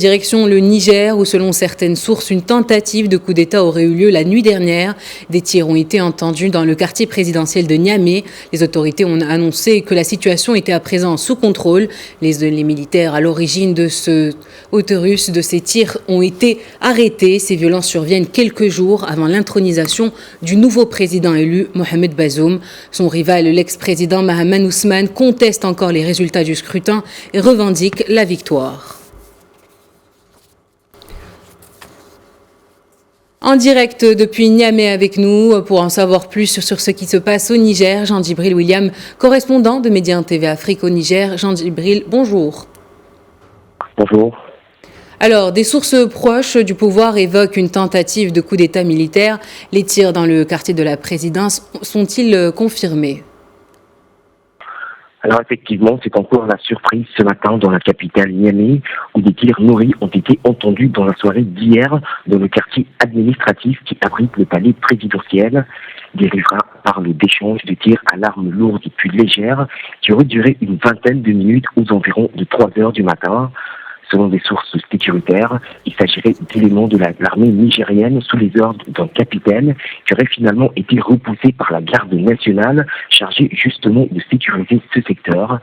direction le Niger, où selon certaines sources, une tentative de coup d'État aurait eu lieu la nuit dernière. Des tirs ont été entendus dans le quartier présidentiel de Niamey. Les autorités ont annoncé que la situation était à présent sous contrôle. Les militaires à l'origine de ce utérus de ces tirs ont été arrêtés. Ces violences surviennent quelques jours avant l'intronisation du nouveau président élu, Mohamed Bazoum. Son rival, l'ex-président Mahaman Ousmane, conteste encore les résultats du scrutin et revendique la victoire. En direct depuis Niamey avec nous, pour en savoir plus sur ce qui se passe au Niger, Jean-Djibril William, correspondant de Média TV Afrique au Niger. Jean-Djibril, bonjour. Bonjour. Alors, des sources proches du pouvoir évoquent une tentative de coup d'État militaire. Les tirs dans le quartier de la présidence sont-ils confirmés ? Alors effectivement, c'est encore la surprise ce matin dans la capitale Niamey, où des tirs nourris ont été entendus dans la soirée d'hier dans le quartier administratif qui abrite le palais présidentiel. Des riverains parlent d'échanges de tirs à l'arme lourde puis légère qui auraient duré une vingtaine de minutes aux environs de 3 heures du matin. Selon des sources sécuritaires, il s'agirait d'éléments de l'armée nigérienne sous les ordres d'un capitaine qui aurait finalement été repoussé par la garde nationale chargée justement de sécuriser ce secteur.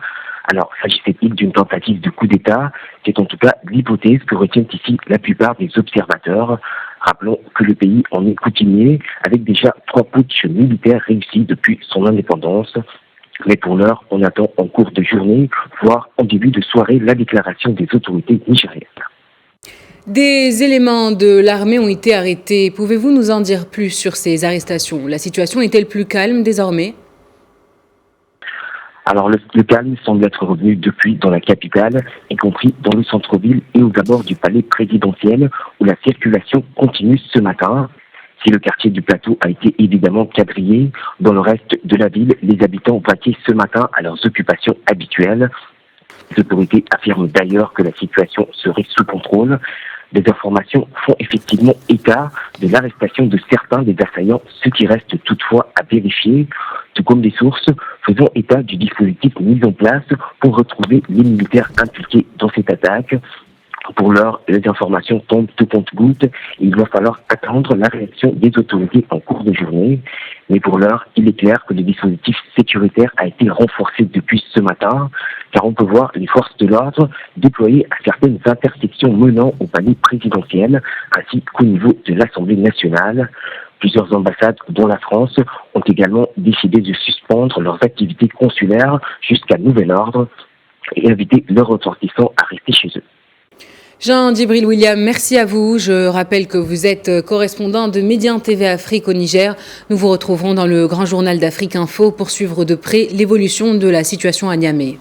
Alors, s'agissait-il d'une tentative de coup d'État? C'est en tout cas l'hypothèse que retiennent ici la plupart des observateurs. Rappelons que le pays en est coutumier avec déjà 3 putschs militaires réussis depuis son indépendance. Mais pour l'heure, on attend en cours de journée, voire en début de soirée, la déclaration des autorités nigériennes. Des éléments de l'armée ont été arrêtés. Pouvez-vous nous en dire plus sur ces arrestations? La situation est-elle plus calme désormais? Alors le calme semble être revenu depuis dans la capitale, y compris dans le centre-ville et aux abords du palais présidentiel, où la circulation continue ce matin. Si le quartier du plateau a été évidemment quadrillé, dans le reste de la ville, les habitants vaquaient ce matin à leurs occupations habituelles. Les autorités affirment d'ailleurs que la situation serait sous contrôle. Des informations font effectivement état de l'arrestation de certains des assaillants, ce qui reste toutefois à vérifier, tout comme des sources faisant état du dispositif mis en place pour retrouver les militaires impliqués dans cette attaque. Pour l'heure, les informations tombent tout compte-gouttes et il va falloir attendre la réaction des autorités en cours de journée. Mais pour l'heure, il est clair que le dispositif sécuritaire a été renforcé depuis ce matin, car on peut voir les forces de l'ordre déployées à certaines intersections menant au palais présidentiel, ainsi qu'au niveau de l'Assemblée nationale. Plusieurs ambassades, dont la France, ont également décidé de suspendre leurs activités consulaires jusqu'à nouvel ordre et inviter leurs ressortissants à rester chez eux. Jean-Djibril William, merci à vous. Je rappelle que vous êtes correspondant de Média TV Afrique au Niger. Nous vous retrouverons dans le Grand Journal d'Afrique Info pour suivre de près l'évolution de la situation à Niamey.